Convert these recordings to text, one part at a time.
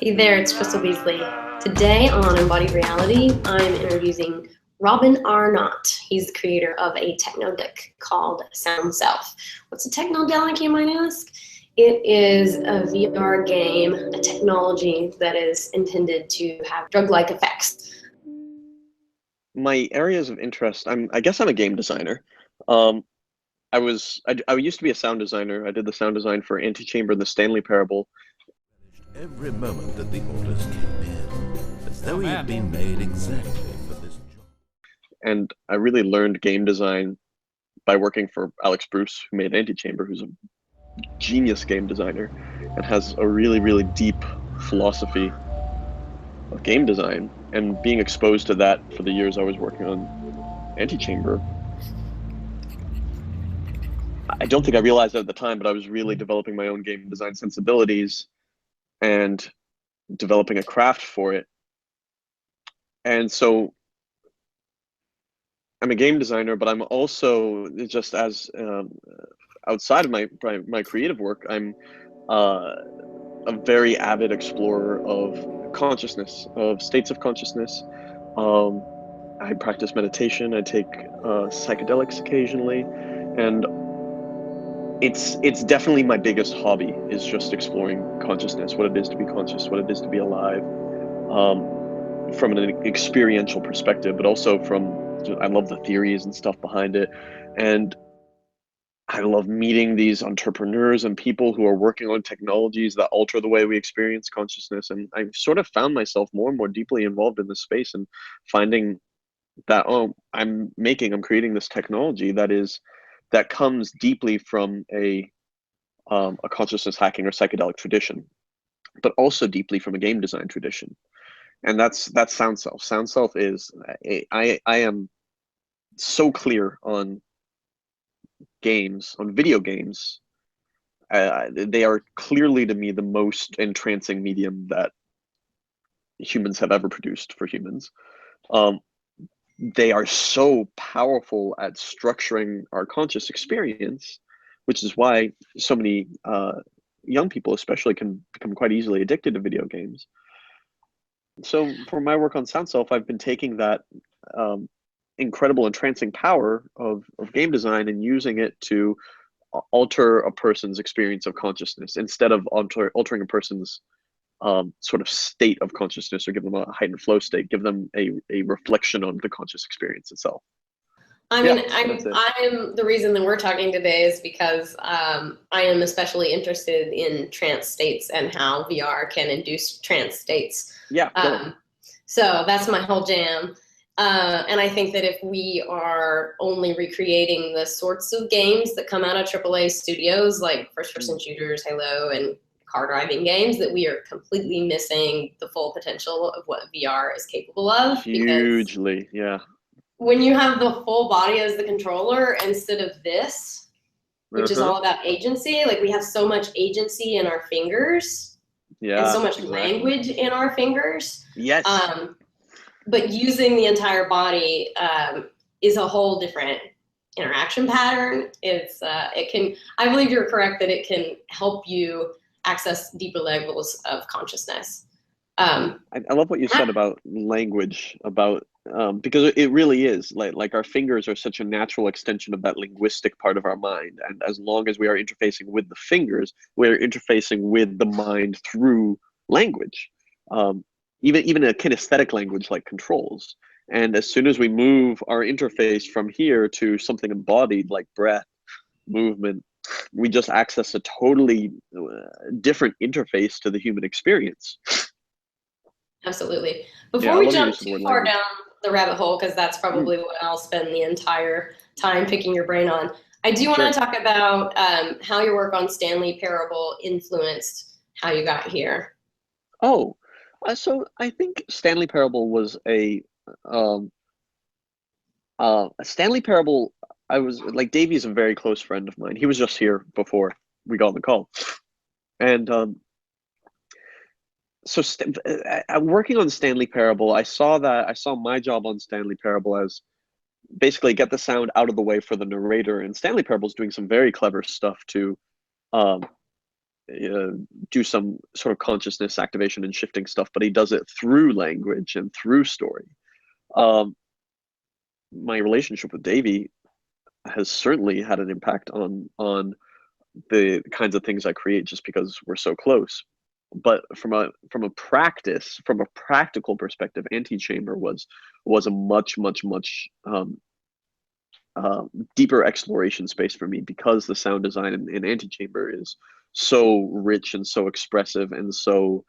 Hey there, it's Crystal Beasley. Today on Embodied Reality, I'm introducing Robin Arnott. He's the creator of a technodelic called SoundSelf. What's a technodelic, you might ask? It is a VR game, a technology that is intended to have drug-like effects. My areas of interest, I guess I'm a game designer. Um, I used to be a sound designer. I did the sound design for Antichamber and the Stanley Parable. Every moment that the orders came in, as though he had been made exactly for this job. And I really learned game design by working for Alex Bruce, who made Antichamber, who's a genius game designer and has a really, really deep philosophy of game design. And being exposed to that for the years I was working on Antichamber, I don't think I realized it at the time, but I was really developing my own game design sensibilities and developing a craft for it. And so I'm a game designer, but I'm also just as outside of my creative work, I'm a very avid explorer of consciousness, of states of consciousness. I practice meditation. I take psychedelics occasionally, and it's definitely my biggest hobby is just exploring consciousness, what it is to be conscious, what it is to be alive, from an experiential perspective, but also from I love the theories and stuff behind it, and I love meeting these entrepreneurs and people who are working on technologies that alter the way we experience consciousness. And I've sort of found myself more and more deeply involved in this space and finding that, oh, I'm creating this technology that comes deeply from a consciousness hacking or psychedelic tradition, but also deeply from a game design tradition. And that's SoundSelf. SoundSelf is I am so clear on games, on video games. They are clearly to me the most entrancing medium that humans have ever produced for humans. Um, they are so powerful at structuring our conscious experience, which is why so many young people, especially, can become quite easily addicted to video games. So, for my work on SoundSelf, I've been taking that incredible entrancing power of game design and using it to alter a person's experience of consciousness instead of altering a person's sort of state of consciousness or give them a heightened flow state, give them a reflection on the conscious experience itself. I Yeah, mean, that's it. I'm the reason that we're talking today is because I am especially interested in trance states and how VR can induce trance states. Yeah, So that's my whole jam. And I think that if we are only recreating the sorts of games that come out of AAA studios, like first-person shooters, Halo, and car driving games, that we are completely missing the full potential of what VR is capable of. Because hugely, yeah. when you have the full body as the controller instead of this, which is all about agency, like we have so much agency in our fingers and Yeah, so much exactly. language in our fingers. Yes. But using the entire body is a whole different interaction pattern. It can, I believe you're correct that it can help you access deeper levels of consciousness. I love what you said about language, about because it really is like our fingers are such a natural extension of that linguistic part of our mind, and as long as we are interfacing with the fingers, we're interfacing with the mind through language, even a kinesthetic language like controls. And as soon as we move our interface from here to something embodied like breath, movement, we just access a totally different interface to the human experience. Absolutely. Yeah, Before I we love your jump use of the too word far language. down the rabbit hole, because that's probably what I'll spend the entire time picking your brain on, I do want to talk about how your work on Stanley Parable influenced how you got here. Oh, so I think Stanley Parable was a Stanley Parable. I was like Davey's a very close friend of mine. He was just here before we got on the call, and so working on Stanley Parable, I saw my job on Stanley Parable as basically get the sound out of the way for the narrator. And Stanley Parable's doing some very clever stuff to um, do some sort of consciousness activation and shifting stuff, but he does it through language and through story. My relationship with Davey has certainly had an impact on the kinds of things I create, just because we're so close. But from a practical perspective, Antichamber was a much deeper exploration space for me, because the sound design in Antichamber is so rich and so expressive and so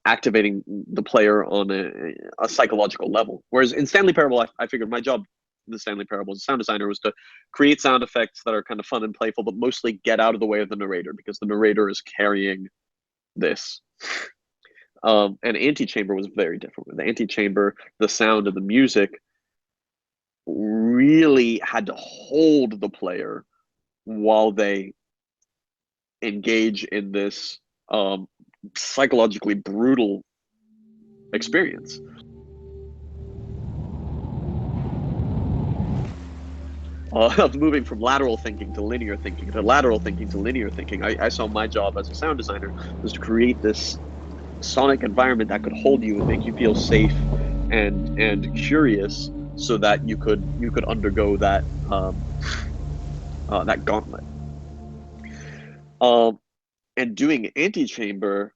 activating the player on a psychological level. Whereas in Stanley Parable, I figured my job in the Stanley Parable as a sound designer was to create sound effects that are kind of fun and playful, but mostly get out of the way of the narrator, because the narrator is carrying this. And Antichamber was very different. With Antichamber, the sound and the music really had to hold the player while they engage in this psychologically brutal experience. Of moving from lateral thinking to linear thinking to lateral thinking to linear thinking. I saw my job as a sound designer was to create this sonic environment that could hold you and make you feel safe and curious, so that you could undergo that that gauntlet. And doing Antichamber,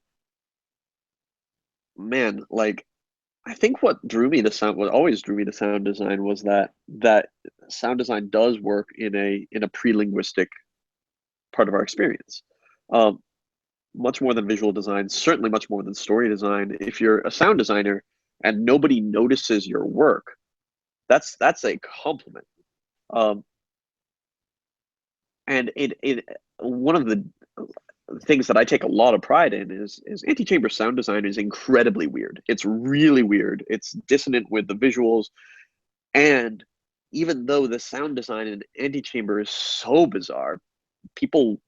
man, like, I think what always drew me to sound design was that sound design does work in a pre-linguistic part of our experience. Much more than visual design, certainly much more than story design. If you're a sound designer and nobody notices your work, that's a compliment. And one of the things that I take a lot of pride in is Antichamber sound design is incredibly weird. It's really weird. It's dissonant with the visuals. And even though the sound design in Antichamber is so bizarre, people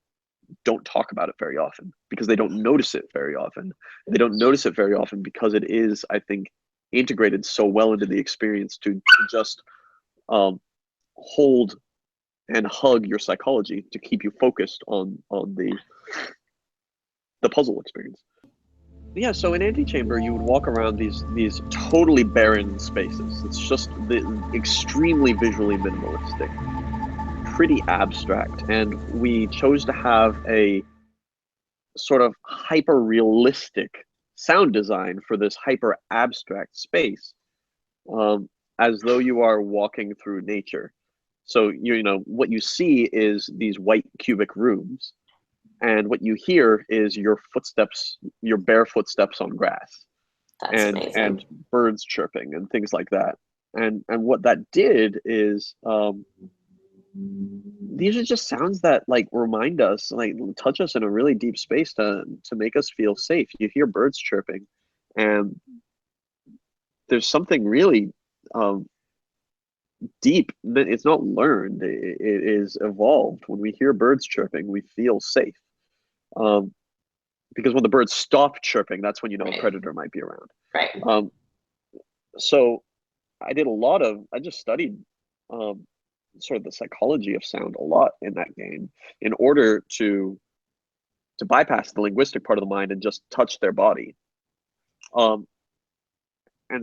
don't talk about it very often because they don't notice it very often. They don't notice it very often because it is, I think, integrated so well into the experience to just hold and hug your psychology to keep you focused on the puzzle experience. Yeah, so in Antichamber, you would walk around these totally barren spaces. It's just extremely visually minimalistic, pretty abstract, and we chose to have a sort of hyper-realistic sound design for this hyper-abstract space, as though you are walking through nature. So what you see is these white cubic rooms, and what you hear is your footsteps, your bare footsteps on grass. That's amazing. And birds chirping and things like that. And what that did is these are just sounds that like remind us, like touch us in a really deep space to make us feel safe. You hear birds chirping, and there's something really deep. It's not learned, it is evolved. When we hear birds chirping, we feel safe. Because when the birds stop chirping, that's when a predator might be around. Right. So I just studied sort of the psychology of sound a lot in that game in order to bypass the linguistic part of the mind and just touch their body. And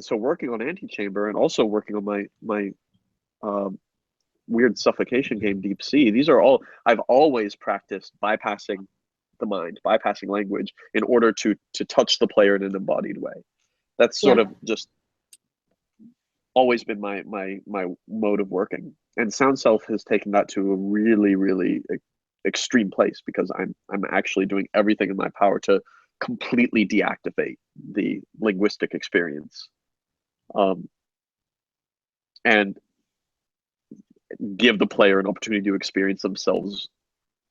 so working on Antichamber and also working on my weird suffocation game, Deep Sea, these are all, I've always practiced bypassing the mind, bypassing language in order to touch the player in an embodied way. That's sort of just always been my mode of working. And SoundSelf has taken that to a really, really extreme place, because I'm actually doing everything in my power to completely deactivate the linguistic experience, and give the player an opportunity to experience themselves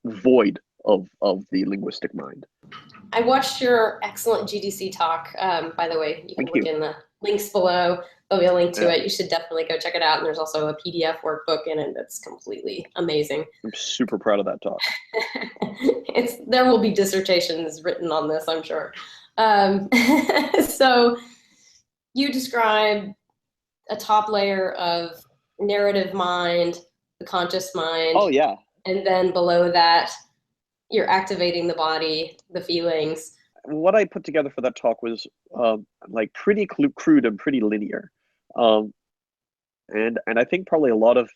void of the linguistic mind. I watched your excellent GDC talk. By the way, you can look in the links below. There'll be a link to it. You should definitely go check it out. And there's also a PDF workbook in it that's completely amazing. I'm super proud of that talk. There will be dissertations written on this, I'm sure. So you describe a top layer of narrative mind, the conscious mind. Oh, yeah. And then below that, you're activating the body, the feelings. What I put together for that talk was like pretty crude and pretty linear. And I think probably a lot of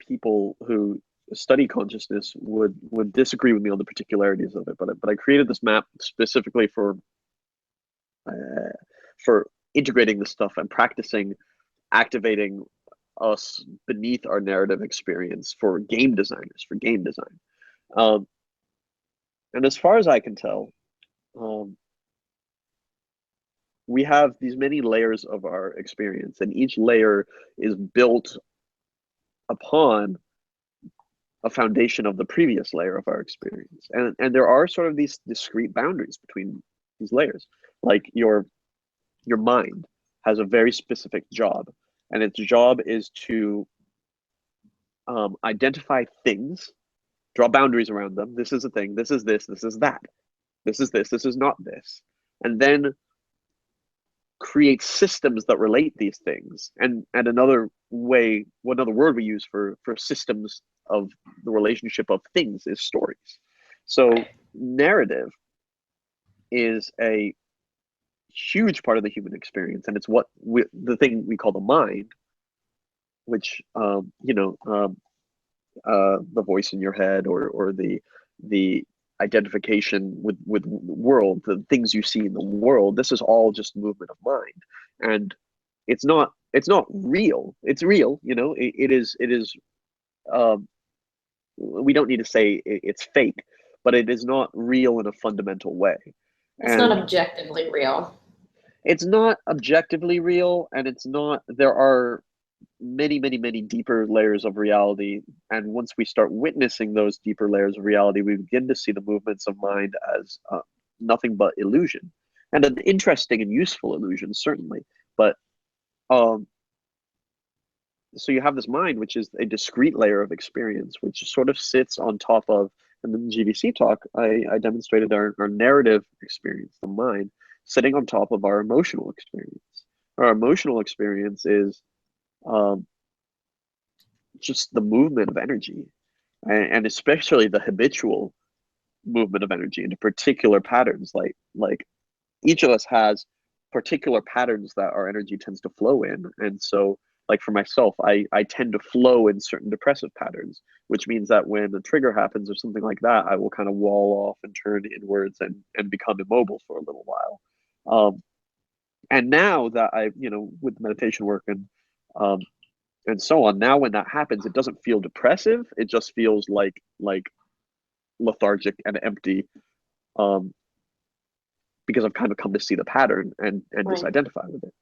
people who study consciousness would disagree with me on the particularities of it. But I created this map specifically for integrating this stuff and practicing activating us beneath our narrative experience for game designers, for game design. And as far as I can tell, we have these many layers of our experience, and each layer is built upon a foundation of the previous layer of our experience. And there are sort of these discrete boundaries between these layers. Like your mind has a very specific job, and its job is to identify things, draw boundaries around them. This is a thing, this is this is that. This is this is not this. And then create systems that relate these things. And another word we use for systems of the relationship of things is stories. So narrative is a huge part of the human experience, and it's the thing we call the mind, which the voice in your head or the identification with the world, the things you see in the world. This is all just movement of mind, and it's not real. It's real, it is. We don't need to say it's fake, but it is not real in a fundamental way. It's not objectively real. It's not objectively real, and there are many deeper layers of reality, and once we start witnessing those deeper layers of reality, we begin to see the movements of mind as nothing but illusion, and an interesting and useful illusion, certainly. But so you have this mind, which is a discrete layer of experience, which sort of sits on top of, and in the GVC talk I demonstrated our narrative experience, the mind sitting on top of our emotional experience. Our emotional experience is just the movement of energy, and especially the habitual movement of energy into particular patterns. Like each of us has particular patterns that our energy tends to flow in. And so, like for myself, I tend to flow in certain depressive patterns, which means that when a trigger happens or something like that, I will kind of wall off and turn inwards and become immobile for a little while. And now that with meditation work and so on, now when that happens, it doesn't feel depressive. It just feels like lethargic and empty, because I've kind of come to see the pattern and Right. disidentify with it.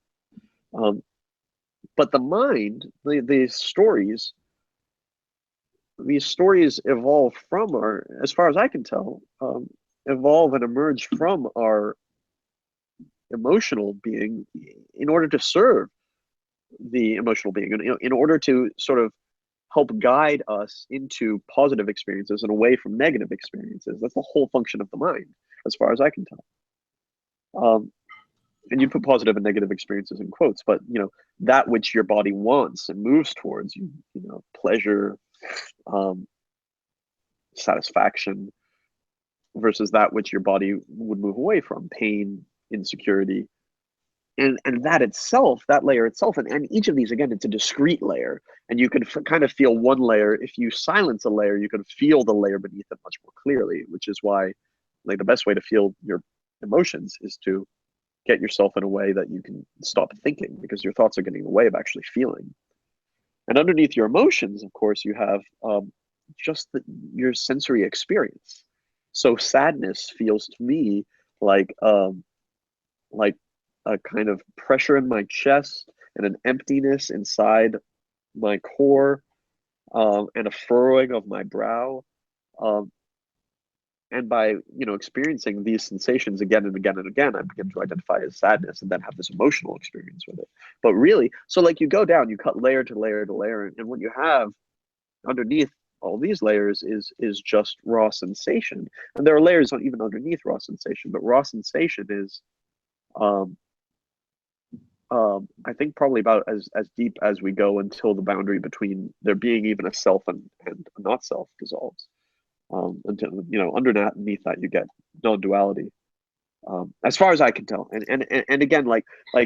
But the mind, these stories evolve from as far as I can tell, evolve and emerge from our emotional being in order to serve the emotional being, in order to sort of help guide us into positive experiences and away from negative experiences. That's the whole function of the mind, as far as I can tell. And you put positive and negative experiences in quotes, but that which your body wants and moves towards, pleasure, satisfaction, versus that which your body would move away from, pain, insecurity. And that itself, that layer itself, and each of these, again, it's a discrete layer, and you can kind of feel one layer. If you silence a layer, you can feel the layer beneath it much more clearly, which is why, like, the best way to feel your emotions is to get yourself in a way that you can stop thinking, because your thoughts are getting in the way of actually feeling. And underneath your emotions, of course, you have just your sensory experience. So sadness feels to me like a kind of pressure in my chest and an emptiness inside my core, and a furrowing of my brow. And by experiencing these sensations again and again and again, I begin to identify as sadness and then have this emotional experience with it. But really, so like you go down, you cut layer to layer to layer, and what you have underneath all these layers is just raw sensation. And there are layers even underneath raw sensation, but raw sensation is I think probably about as deep as we go until the boundary between there being even a self and a not self dissolves. until, you know, underneath that you get non-duality, as far as I can tell. And again,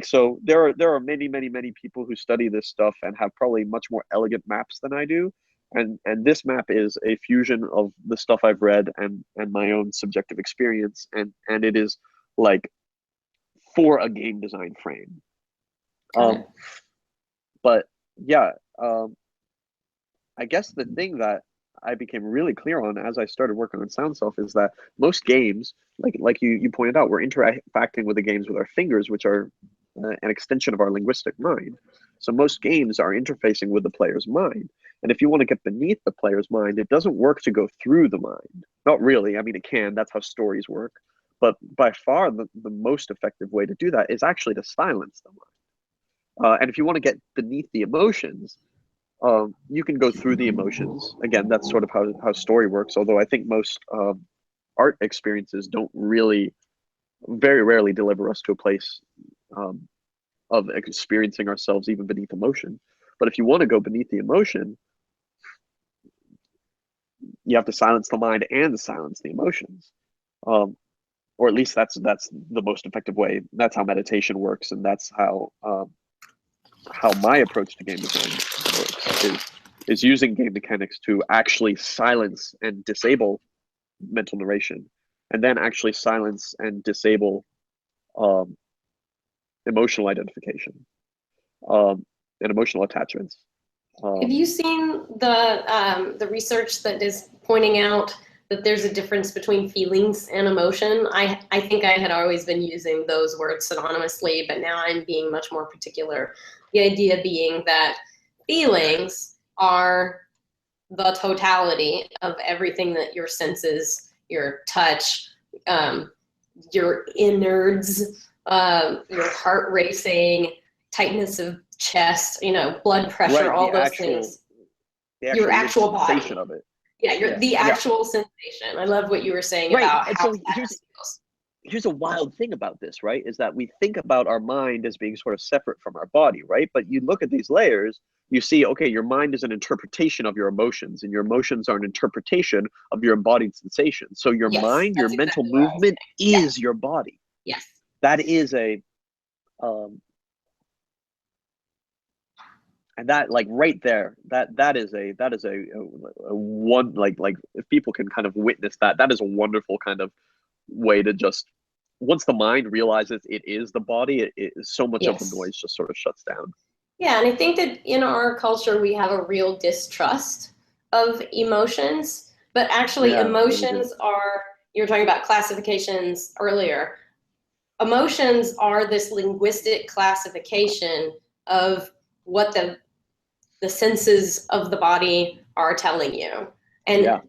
so there are many people who study this stuff and have probably much more elegant maps than I do. And this map is a fusion of the stuff I've read and my own subjective experience, and it is like for a game design frame. But yeah, I guess the thing that I became really clear on as I started working on SoundSelf is that most games, like you pointed out, we're interacting with the games with our fingers, which are an extension of our linguistic mind. So most games are interfacing with the player's mind. And if you want to get beneath the player's mind, it doesn't work to go through the mind. Not really. I mean, it can. That's how stories work. But by far, the most effective way to do that is actually to silence the mind. And if you want to get beneath the emotions, you can go through the emotions. Again, that's sort of how story works. Although I think most art experiences don't really, very rarely deliver us to a place of experiencing ourselves even beneath emotion. But if you want to go beneath the emotion, you have to silence the mind and silence the emotions. Or at least that's the most effective way. That's how meditation works, and that's how my approach to game design works, is using game mechanics to actually silence and disable mental narration, and then actually silence and disable emotional identification and emotional attachments. Have you seen the research that is pointing out that there's a difference between feelings and emotion? I think I had always been using those words synonymously, but now I'm being much more particular. The idea being that feelings are the totality of everything that your senses, your touch, your innards, your heart racing, tightness of chest, you know, blood pressure, all those things. Your actual body. Of it. Yeah, the actual sensation. I love what you were saying about how that feels. Here's a wild thing about this, right? Is that we think about our mind as being sort of separate from our body, right? But you look at these layers, you see, okay, your mind is an interpretation of your emotions, and your emotions are an interpretation of your embodied sensations. So your mind, your mental movement is your body. Yes. That is a and that, like, right there, that is a one, like if people can kind of witness that is a wonderful kind of way to just, once the mind realizes it is the body, so much of the noise just sort of shuts down. Yeah, and I think that in our culture we have a real distrust of emotions, but actually emotions are, you were talking about classifications earlier. Emotions are this linguistic classification of what the senses of the body are telling you. And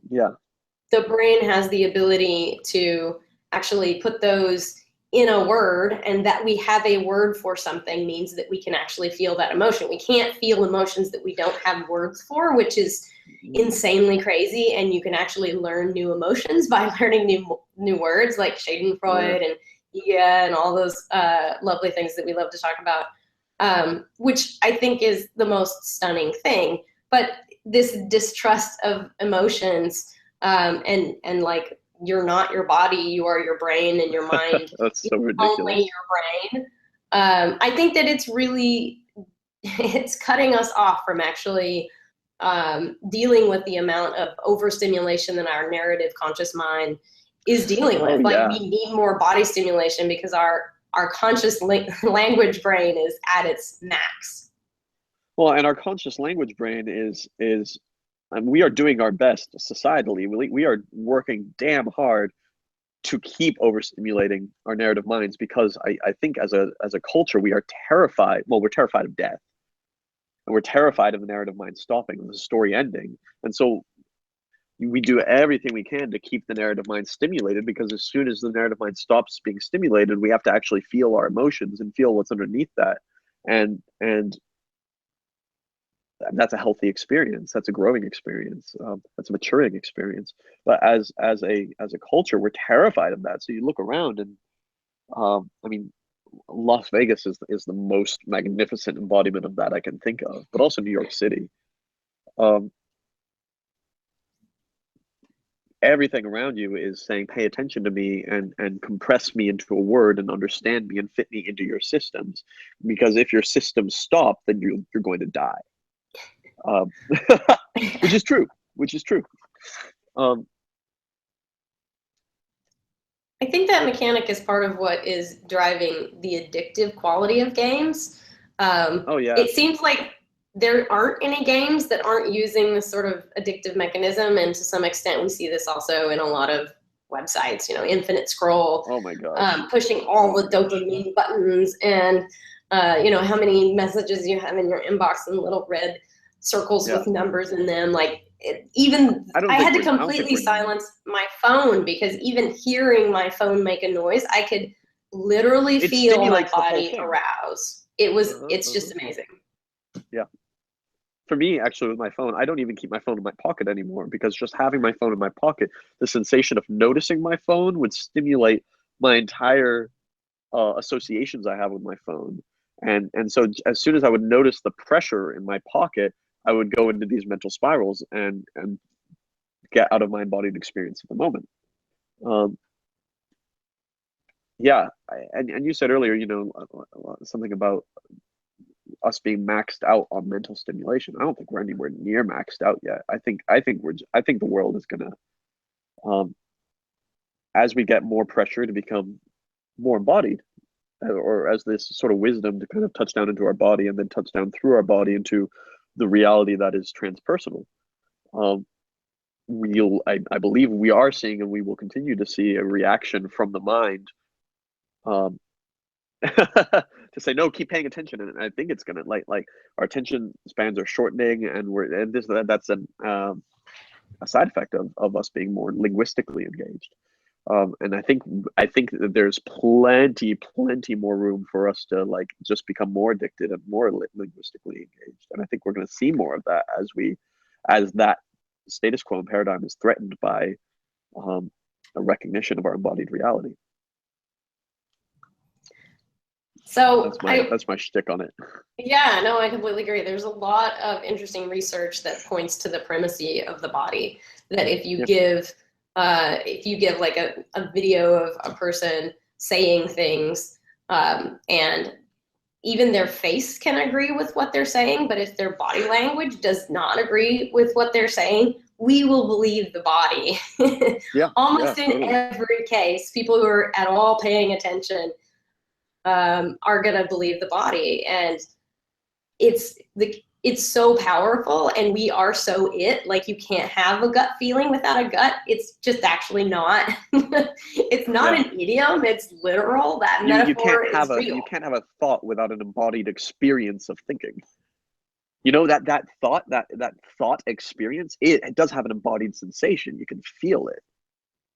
the brain has the ability to actually put those in a word, and that we have a word for something means that we can actually feel that emotion. We can't feel emotions that we don't have words for, which is insanely crazy. And you can actually learn new emotions by learning new words, like Schadenfreude and and all those lovely things that we love to talk about. Which I think is the most stunning thing. But this distrust of emotions, and like, you're not your body, you are your brain, and your mind That's so ridiculous. Only your brain. I think that it's cutting us off from actually dealing with the amount of overstimulation that our narrative conscious mind is dealing with. We need more body stimulation because our conscious language brain is at its max. Well, and our conscious language brain is we are doing our best societally. We are working damn hard to keep overstimulating our narrative minds, because I think as a culture we are terrified. Well, we're terrified of death, and we're terrified of the narrative mind stopping, the story ending, and so we do everything we can to keep the narrative mind stimulated, because as soon as the narrative mind stops being stimulated, we have to actually feel our emotions and feel what's underneath that. And that's a healthy experience. That's a growing experience. That's a maturing experience. But as a culture, we're terrified of that. So you look around, and I mean, Las Vegas is the most magnificent embodiment of that I can think of, but also New York City. everything around you is saying, pay attention to me and compress me into a word and understand me and fit me into your systems. Because if your systems stop, then you're going to die. Which is true. I think that mechanic is part of what is driving the addictive quality of games. Oh yeah. It seems like there aren't any games that aren't using this sort of addictive mechanism, and to some extent we see this also in a lot of websites, infinite scroll. Oh my God. Pushing all the dopamine buttons, and how many messages you have in your inbox and little red circles with numbers in them. Like I had to completely silence my phone, because even hearing my phone make a noise, I could literally feel my body arouse. It's just amazing. Yeah. For me, actually, with my phone, I don't even keep my phone in my pocket anymore, because just having my phone in my pocket, the sensation of noticing my phone would stimulate my entire associations I have with my phone. And so as soon as I would notice the pressure in my pocket, I would go into these mental spirals and get out of my embodied experience at the moment. And you said earlier, something about us being maxed out on mental stimulation. I don't think we're anywhere near maxed out yet. I think the world is gonna, as we get more pressure to become more embodied, or as this sort of wisdom to kind of touch down into our body and then touch down through our body into the reality that is transpersonal. I believe we are seeing, and we will continue to see, a reaction from the mind to say, no, keep paying attention. And I think it's gonna like our attention spans are shortening, and that's a side effect of us being more linguistically engaged. And I think that there's plenty more room for us to just become more addicted and more linguistically engaged. And I think we're going to see more of that as that status quo and paradigm is threatened by a recognition of our embodied reality. So that's my shtick on it. Yeah, no, I completely agree. There's a lot of interesting research that points to the primacy of the body. That if you give like a video of a person saying things, and even their face can agree with what they're saying, but if their body language does not agree with what they're saying, we will believe the body. Almost in every case, people who are at all paying attention are gonna believe the body, and it's so powerful, and we are so like you can't have a gut feeling without a gut. It's just actually not. It's not an idiom. It's literal. That metaphor is real. You can't have a thought without an embodied experience of thinking. That thought experience, it does have an embodied sensation. You can feel it.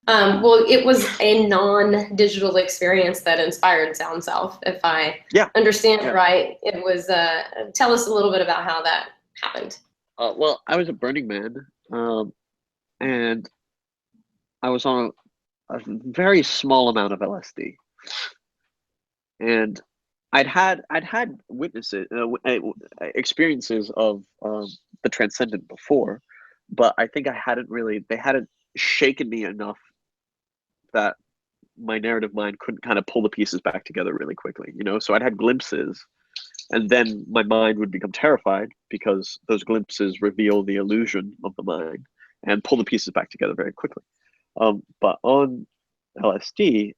Well, it was a non-digital experience that inspired SoundSelf, if I understand it right. It was, tell us a little bit about how that happened. Well, I was at Burning Man, and I was on a very small amount of LSD. And I'd had witnesses, experiences of the transcendent before, but I think they hadn't shaken me enough that my narrative mind couldn't kind of pull the pieces back together really quickly, So I'd had glimpses, and then my mind would become terrified because those glimpses reveal the illusion of the mind and pull the pieces back together very quickly. But on LSD,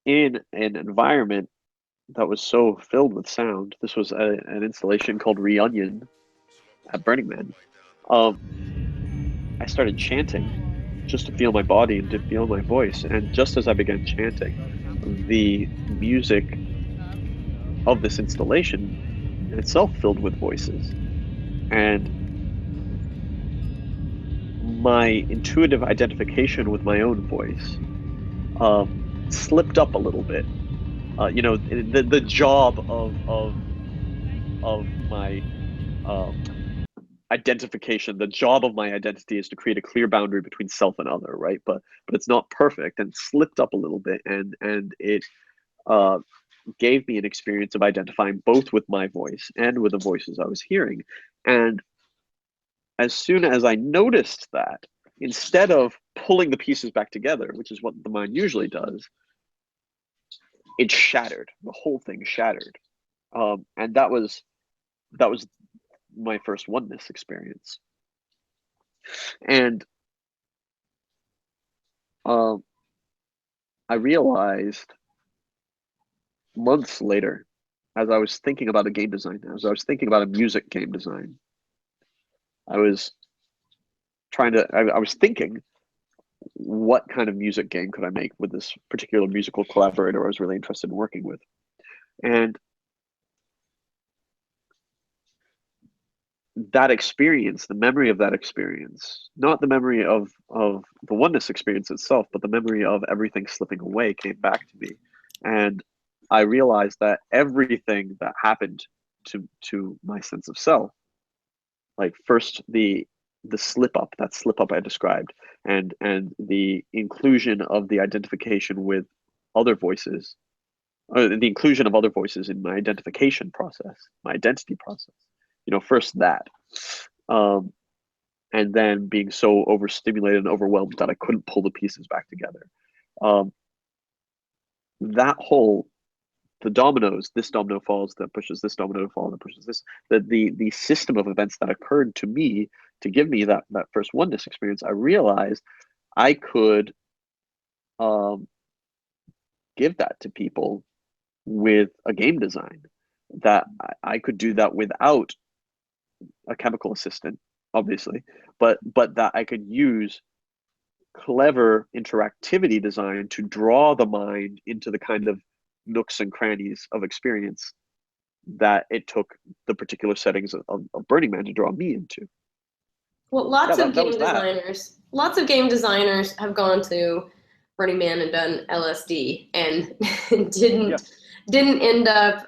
in an environment that was so filled with sound, this was an installation called ReOnion at Burning Man. I started chanting just to feel my body and to feel my voice. And just as I began chanting, the music of this installation itself filled with voices. And my intuitive identification with my own voice slipped up a little bit. The job of my identification, the job of my identity is to create a clear boundary between self and other, right? But it's not perfect, and slipped up a little bit, and it gave me an experience of identifying both with my voice and with the voices I was hearing. And as soon as I noticed that, instead of pulling the pieces back together, which is what the mind usually does, it shattered. The whole thing shattered. And that was my first oneness experience. And I realized months later, as I was thinking about a game design, as I was thinking about a music game design, I was thinking, what kind of music game could I make with this particular musical collaborator I was really interested in working with? And that experience, the memory of that experience, not the memory of the oneness experience itself, but the memory of everything slipping away came back to me. And I realized that everything that happened to my sense of self, like first the slip up I described, and the inclusion of the identification with other voices, or the inclusion of other voices in my identification process, my identity process. First that, and then being so overstimulated and overwhelmed that I couldn't pull the pieces back together. That whole, the dominoes, this domino falls, that pushes this domino to fall, that pushes this, the system of events that occurred to me to give me that first oneness experience, I realized I could give that to people with a game design, that I could do that without a chemical assistant, obviously, but that I could use clever interactivity design to draw the mind into the kind of nooks and crannies of experience that it took the particular settings of Burning Man to draw me into. Well, lots of game designers have gone to Burning Man and done LSD and didn't end up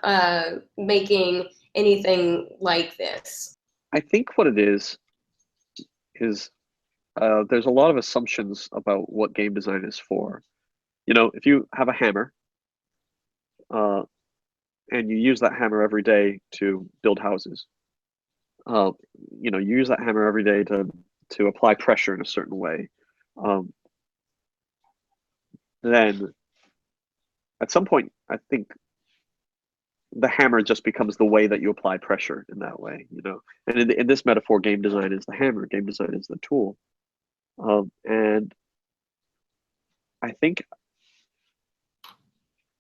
making anything like this. I think what it is there's a lot of assumptions about what game design is for. If you have a hammer, and you use that hammer every day to build houses, you use that hammer every day to apply pressure in a certain way, then at some point, I think the hammer just becomes the way that you apply pressure in that way, And in this metaphor, game design is the hammer, game design is the tool. And I think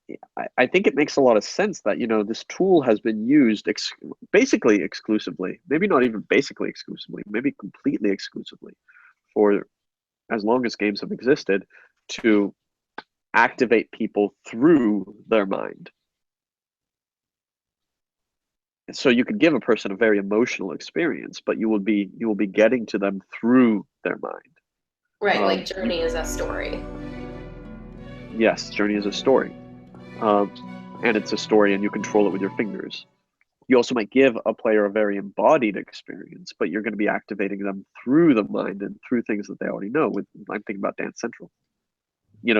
it makes a lot of sense that, this tool has been used basically exclusively, maybe not even basically exclusively, maybe completely exclusively, for as long as games have existed, to activate people through their mind. So you could give a person a very emotional experience, but you will be getting to them through their mind. Right, like Journey is a story. Yes, Journey is a story. And it's a story and you control it with your fingers. You also might give a player a very embodied experience, but you're going to be activating them through the mind and through things that they already know. I'm thinking about Dance Central.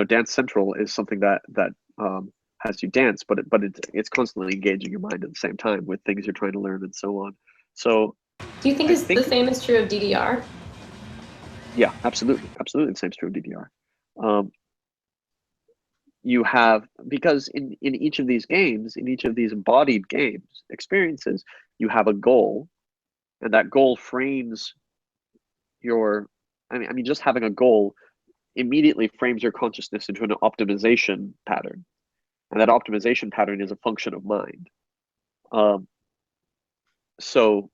Dance Central is something that has you dance, but it's constantly engaging your mind at the same time with things you're trying to learn and so on. So do you think the same is true of DDR? Yeah, absolutely. The same is true of DDR. You have, because in each of these games, in each of these embodied games experiences, you have a goal, and that goal frames your, just having a goal immediately frames your consciousness into an optimization pattern, and that optimization pattern is a function of mind. So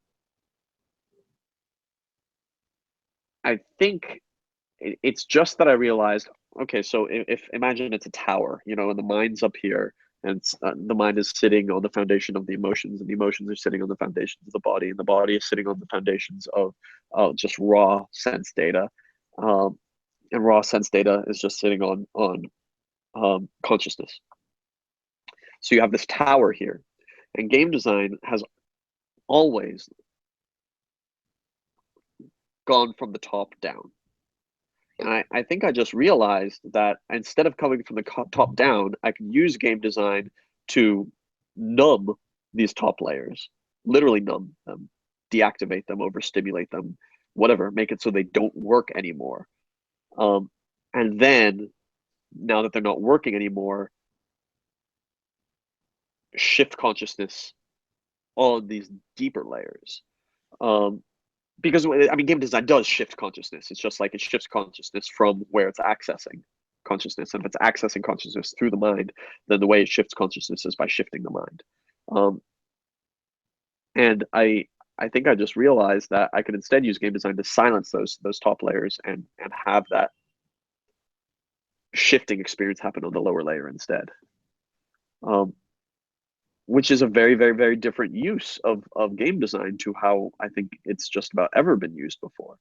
I think it's just that I realized, okay, so if imagine it's a tower, and the mind's up here, and the mind is sitting on the foundation of the emotions, and the emotions are sitting on the foundations of the body, and the body is sitting on the foundations of just raw sense data, and raw sense data is just sitting on consciousness. So you have this tower here, and game design has always gone from the top down. And I think I just realized that instead of coming from the top down, I can use game design to numb these top layers, literally numb them, deactivate them, overstimulate them, whatever, make it so they don't work anymore. And then, now that they're not working anymore, shift consciousness on these deeper layers. Because, I mean, game design does shift consciousness. It's just like it shifts consciousness from where it's accessing consciousness. And if it's accessing consciousness through the mind, then the way it shifts consciousness is by shifting the mind. And I think I just realized that I could instead use game design to silence those top layers and have that shifting experience happen on the lower layer instead. Which is a very, very, very different use of game design to how I think it's just about ever been used before.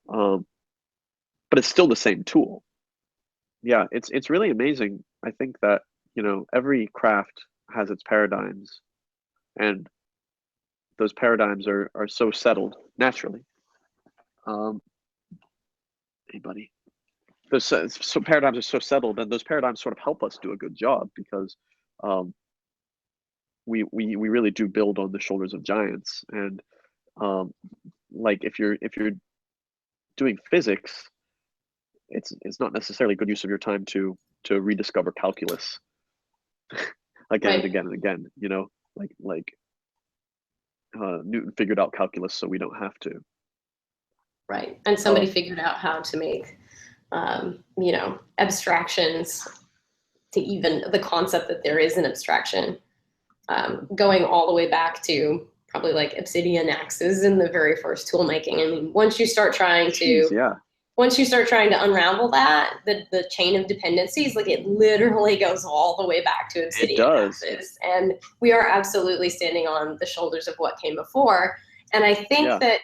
But it's still the same tool. Yeah, it's really amazing. I think that, you know, every craft has its paradigms, and those paradigms are so settled naturally. Hey, buddy. Those so paradigms are so settled, and those paradigms sort of help us do a good job because we really do build on the shoulders of giants. And like if you're doing physics, it's not necessarily good use of your time to rediscover calculus again and again and again. You know, like Newton figured out calculus, so we don't have to. Right, and somebody figured out how to make you know, abstractions to even the concept that there is an abstraction, going all the way back to probably like obsidian axes in the very first tool making. I mean, once you start trying to unravel that, the chain of dependencies, like it literally goes all the way back to obsidian axes. And we are absolutely standing on the shoulders of what came before. And I think that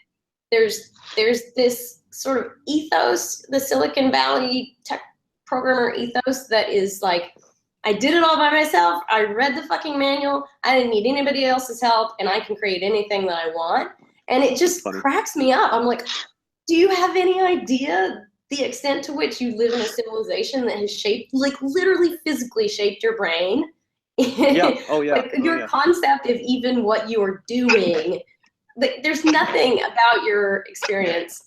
there's this sort of ethos, the Silicon Valley tech programmer ethos, that is like, I did it all by myself. I read the fucking manual. I didn't need anybody else's help, and I can create anything that I want. And it just cracks me up. I'm like, do you have any idea the extent to which you live in a civilization that has shaped, like literally physically shaped your brain? Like your concept of even what you're doing. Like, there's nothing about your experience.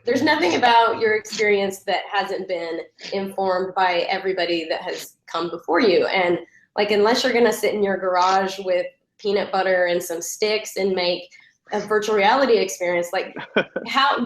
There's nothing about your experience that hasn't been informed by everybody that has come before you. And like, unless you're gonna sit in your garage with peanut butter and some sticks and make a virtual reality experience, like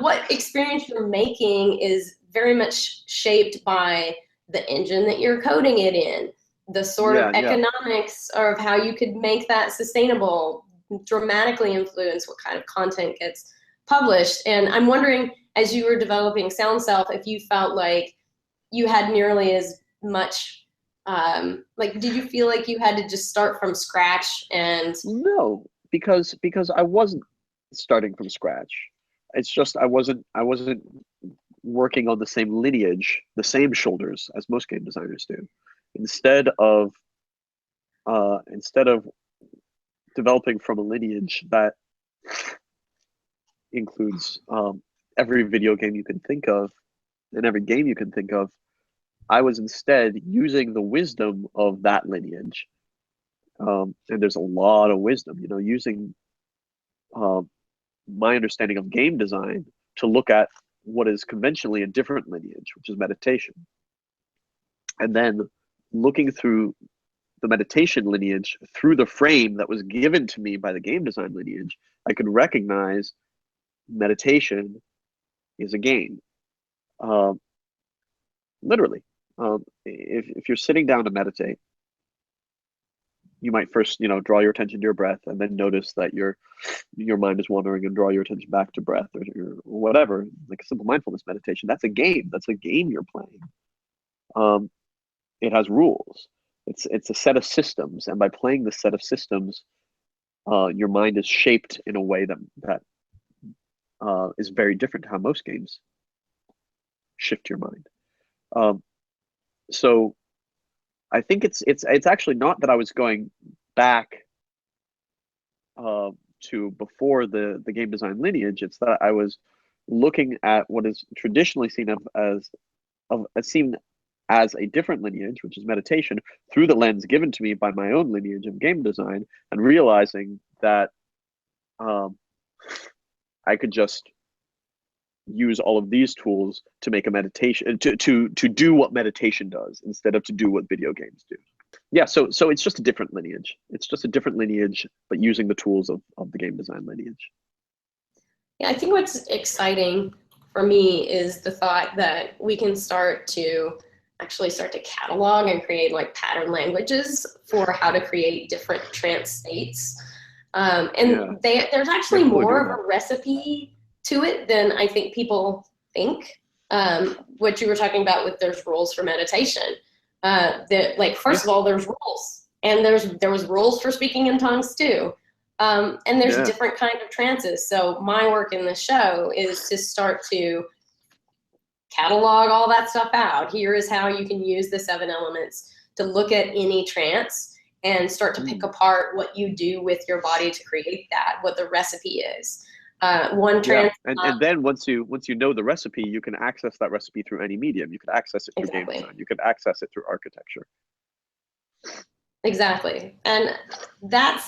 what experience you're making is very much shaped by the engine that you're coding it in, the sort of economics of how you could make that sustainable, dramatically influence what kind of content gets published. And I'm wondering, as you were developing SoundSelf, if you felt like you had nearly as much, like, did you feel like you had to just start from scratch? And no, because I wasn't starting from scratch. It's just I wasn't working on the same lineage, the same shoulders as most game designers do. Instead of developing from a lineage that includes every video game you can think of and every game you can think of, I was instead using the wisdom of that lineage. And there's a lot of wisdom, you know, using my understanding of game design to look at what is conventionally a different lineage, which is meditation. And then looking through the meditation lineage through the frame that was given to me by the game design lineage, I could recognize meditation is a game. Literally, if you're sitting down to meditate, you might first, you know, draw your attention to your breath, and then notice that your mind is wandering, and draw your attention back to breath, or whatever, like a simple mindfulness meditation. That's a game. That's a game you're playing. It has rules. It's a set of systems, and by playing the set of systems, your mind is shaped in a way that is very different to how most games shift your mind. So I think it's actually not that I was going back to before the game design lineage. It's that I was looking at what is traditionally seen as a different lineage, which is meditation, through the lens given to me by my own lineage of game design, and realizing that I could just use all of these tools to make a meditation, to do what meditation does instead of to do what video games do. Yeah, so it's just a different lineage. It's just a different lineage, but using the tools of the game design lineage. Yeah, I think what's exciting for me is the thought that we can start to catalog and create like pattern languages for how to create different trance states. There's actually more of a recipe to it than I think people think. What you were talking about with there's rules for meditation. First of all, there's rules, and there was rules for speaking in tongues too. And there's different kind of trances. So my work in the show is to start to catalog all that stuff out. Here is how you can use the 7 elements to look at any trance and start to pick apart what you do with your body to create that, what the recipe is. One trance. Yeah. And then once you know the recipe, you can access that recipe through any medium. You can access it through game design. You can access it through architecture. Exactly. And that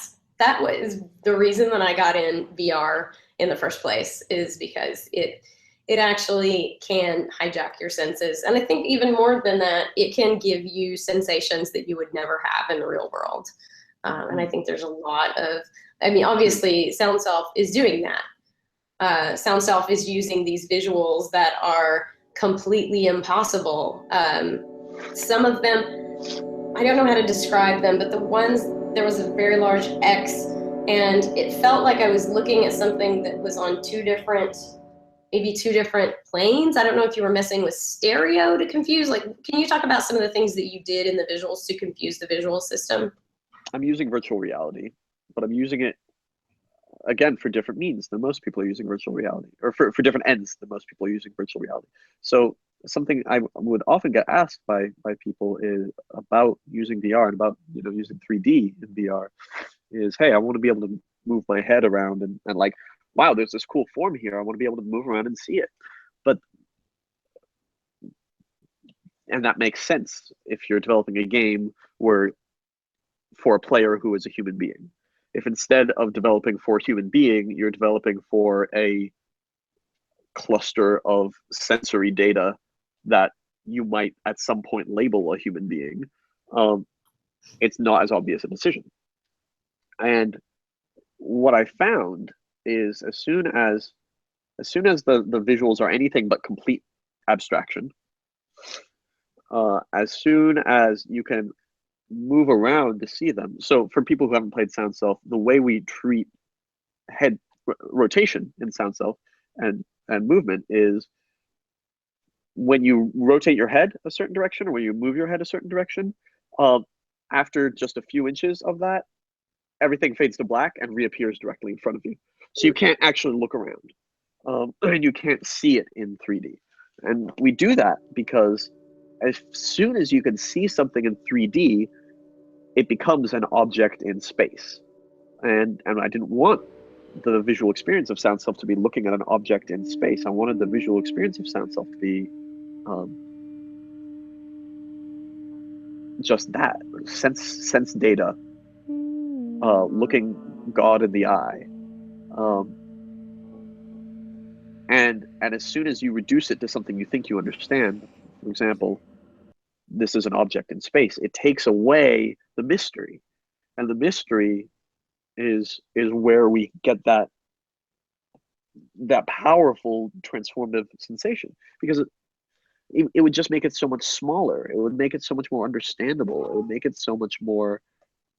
was the reason that I got in VR in the first place, is because it actually can hijack your senses. And I think even more than that, it can give you sensations that you would never have in the real world. And I think there's a lot of, obviously SoundSelf is doing that. SoundSelf is using these visuals that are completely impossible. Some of them, I don't know how to describe them, but the ones, there was a very large X, and it felt like I was looking at something that was on maybe two different planes. I don't know if you were messing with stereo to confuse. Can you talk about some of the things that you did in the visuals to confuse the visual system? I'm using virtual reality, but I'm using it, again, for different means than most people are using virtual reality, or for different ends than most people are using virtual reality. So something I would often get asked by people is about using VR and about using 3D in VR is, hey, I want to be able to move my head around and like, wow, there's this cool form here. I want to be able to move around and see it. And that makes sense if you're developing a game for a player who is a human being. If instead of developing for a human being, you're developing for a cluster of sensory data that you might at some point label a human being, it's not as obvious a decision. And what I found is as soon as the visuals are anything but complete abstraction, as soon as you can move around to see them. So for people who haven't played SoundSelf, the way we treat head rotation in SoundSelf and movement is when you rotate your head a certain direction or when you move your head a certain direction, after just a few inches of that, everything fades to black and reappears directly in front of you. So you can't actually look around, and you can't see it in 3D. And we do that because as soon as you can see something in 3D, it becomes an object in space. And I didn't want the visual experience of SoundSelf to be looking at an object in space. I wanted the visual experience of SoundSelf to be just that, sense data, looking God in the eye. And as soon as you reduce it to something you think you understand, for example, this is an object in space, it takes away the mystery. And the mystery is where we get that powerful transformative sensation, because it would just make it so much smaller. It would make it so much more understandable. It would make it so much more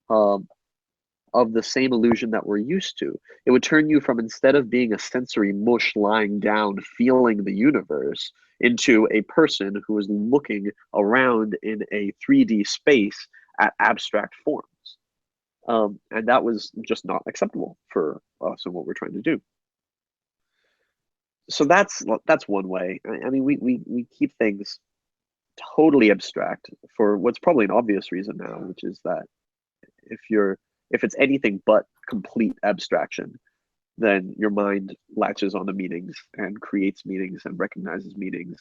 of the same illusion that we're used to. It would turn you from, instead of being a sensory mush lying down feeling the universe, into a person who is looking around in a 3D space at abstract forms. And that was just not acceptable for us and what we're trying to do. So that's one way. I mean, we keep things totally abstract for what's probably an obvious reason now, which is that if it's anything but complete abstraction, then your mind latches onto meanings and creates meanings and recognizes meanings,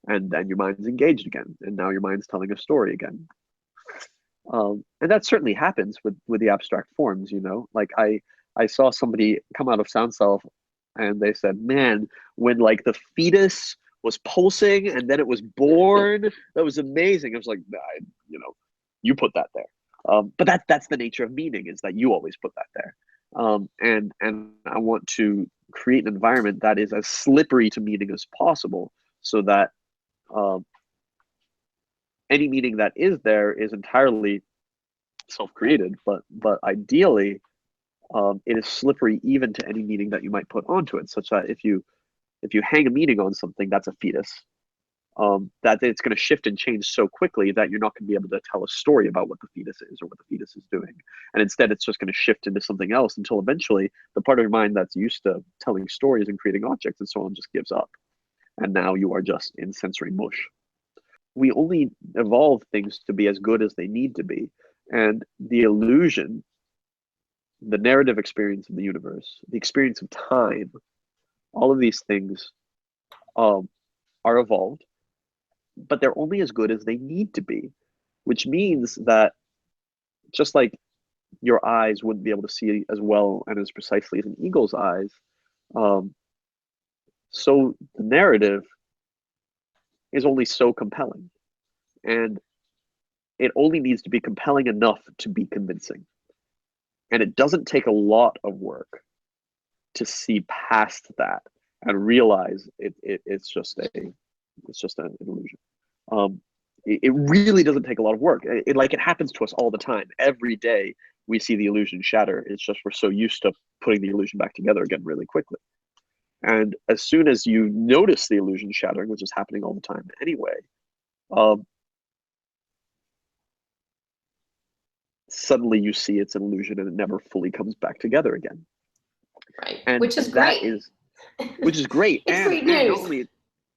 and then your mind's engaged again, and now your mind's telling a story again. And that certainly happens with the abstract forms, Like I saw somebody come out of SoundSelf And they said, man, when like the fetus was pulsing and then it was born, that was amazing. I was like, you put that there. But that's the nature of meaning, is that you always put that there. And I want to create an environment that is as slippery to meaning as possible, so that any meaning that is there is entirely self-created, but ideally it is slippery even to any meaning that you might put onto it, such that if you hang a meaning on something that's a fetus, that it's going to shift and change so quickly that you're not going to be able to tell a story about what the fetus is or what the fetus is doing. And instead, it's just going to shift into something else until eventually the part of your mind that's used to telling stories and creating objects and so on just gives up. And now you are just in sensory mush. We only evolve things to be as good as they need to be. And the illusion, the narrative experience of the universe, the experience of time, all of these things are evolved, but they're only as good as they need to be, which means that just like your eyes wouldn't be able to see as well and as precisely as an eagle's eyes, so the narrative is only so compelling, and it only needs to be compelling enough to be convincing. And it doesn't take a lot of work to see past that and realize it's just an illusion. It really doesn't take a lot of work. It happens to us all the time. Every day we see the illusion shatter. It's just we're so used to putting the illusion back together again really quickly. And as soon as you notice the illusion shattering, which is happening all the time anyway, suddenly you see it's an illusion and it never fully comes back together again. Right. And which is great. Which is great. It's and, great news. And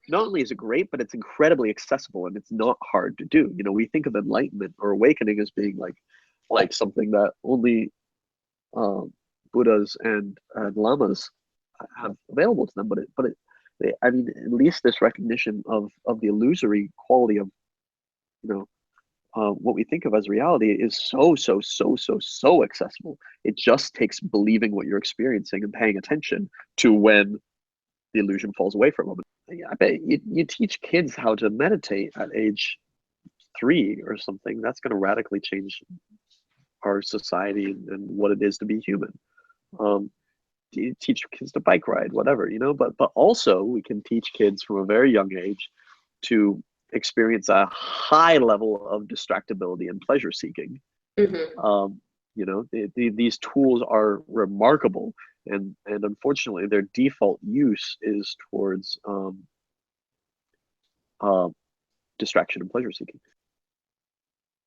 not only is it great, but it's incredibly accessible and it's not hard to do. We think of enlightenment or awakening as being like something that only Buddhas and lamas have available to them. At least this recognition of the illusory quality of what we think of as reality is so accessible. It just takes believing what you're experiencing and paying attention to when the illusion falls away for a moment. I bet you teach kids how to meditate at age 3 or something. That's going to radically change our society and what it is to be human. You teach kids to bike ride, whatever, but also we can teach kids from a very young age to experience a high level of distractibility and pleasure seeking. These tools are remarkable, and unfortunately their default use is towards distraction and pleasure seeking.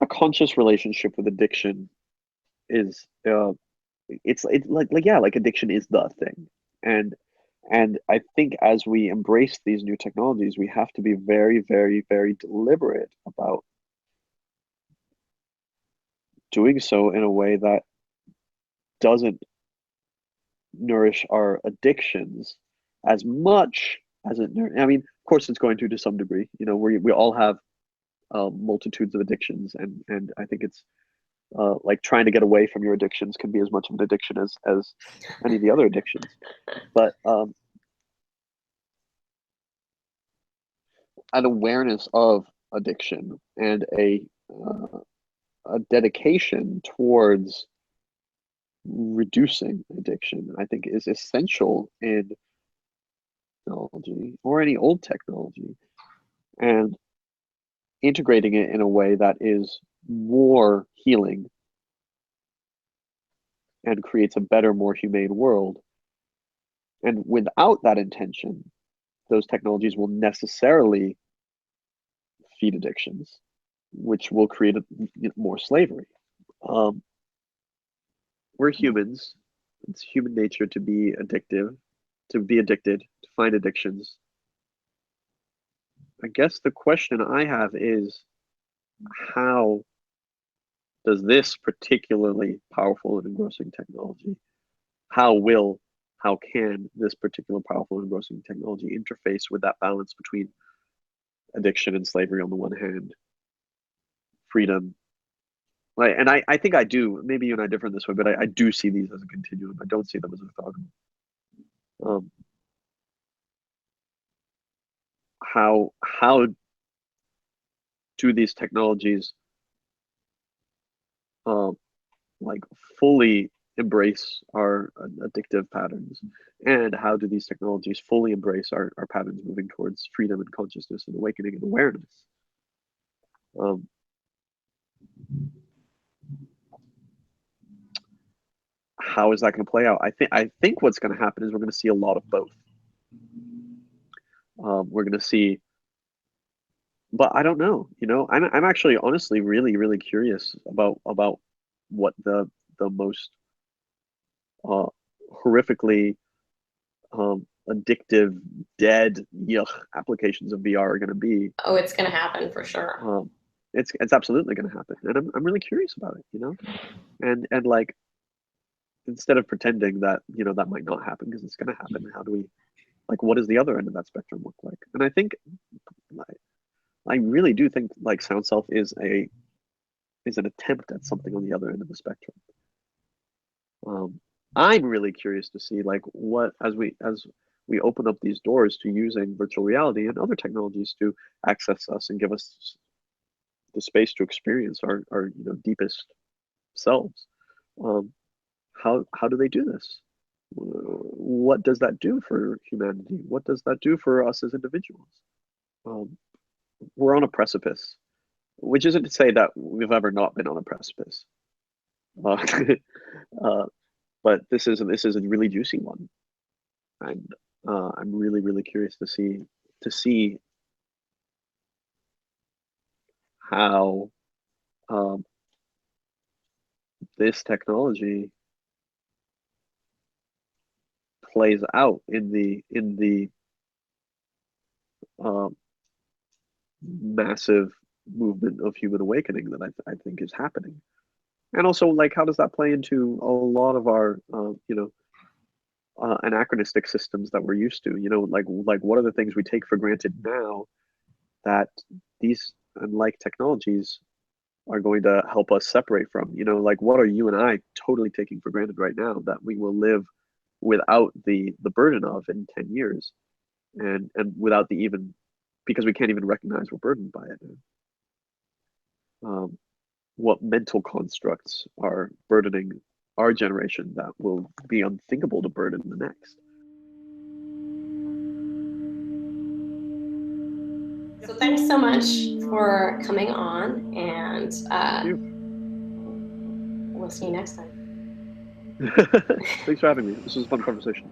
A conscious relationship with addiction is it's like addiction is the thing, and I think as we embrace these new technologies, we have to be very, very, very deliberate about doing so in a way that doesn't nourish our addictions as much as it. Of course, it's going to some degree. We all have multitudes of addictions, and I think it's like trying to get away from your addictions can be as much of an addiction as any of the other addictions. But an awareness of addiction and a dedication towards reducing addiction, I think, is essential in technology or any old technology, and integrating it in a way that is more healing and creates a better, more humane world. And without that intention, those technologies will necessarily feed addictions, which will create more slavery. We're humans. It's human nature to be addicted, to find addictions. I guess the question I have is, how does this particularly powerful and engrossing technology, how can this particular powerful and engrossing technology interface with that balance between addiction and slavery on the one hand, freedom? And I think I do, maybe you and I differ this way, but I do see these as a continuum. I don't see them as orthogonal. Um, how do these technologies like fully embrace our addictive patterns, and how do these technologies fully embrace our patterns moving towards freedom and consciousness and awakening and awareness? How is that going to play out? I think what's going to happen is we're going to see a lot of both. We're going to see, but I don't know. You know, I'm actually honestly really curious about what the most horrifically addictive, dead, yuck applications of VR are going to be. Oh, it's going to happen for sure. It's absolutely going to happen, and I'm really curious about it. You know, and like, instead of pretending that, you know, that might not happen because it's going to happen, how do we, like, what does the other end of that spectrum look like? And I think, I really do think like SoundSelf is an attempt at something on the other end of the spectrum. I'm really curious to see like what, as we open up these doors to using virtual reality and other technologies to access us and give us the space to experience our you know, deepest selves. How do they do this? What does that do for humanity? What does that do for us as individuals? We're on a precipice, which isn't to say that we've ever not been on a precipice. But this is a really juicy one, and I'm really curious to see how this technology plays out in the massive movement of human awakening that I think is happening. And also, like, how does that play into a lot of our you know, anachronistic systems that we're used to? You know, like what are the things we take for granted now that these unlike technologies are going to help us separate from? You know, like, what are you and I totally taking for granted right now that we will live without the burden of in 10 years, and without the, even because we can't even recognize we're burdened by it. What mental constructs are burdening our generation that will be unthinkable to burden the next? So thanks so much for coming on, and we'll see you next time. Thanks for having me. This was a fun conversation.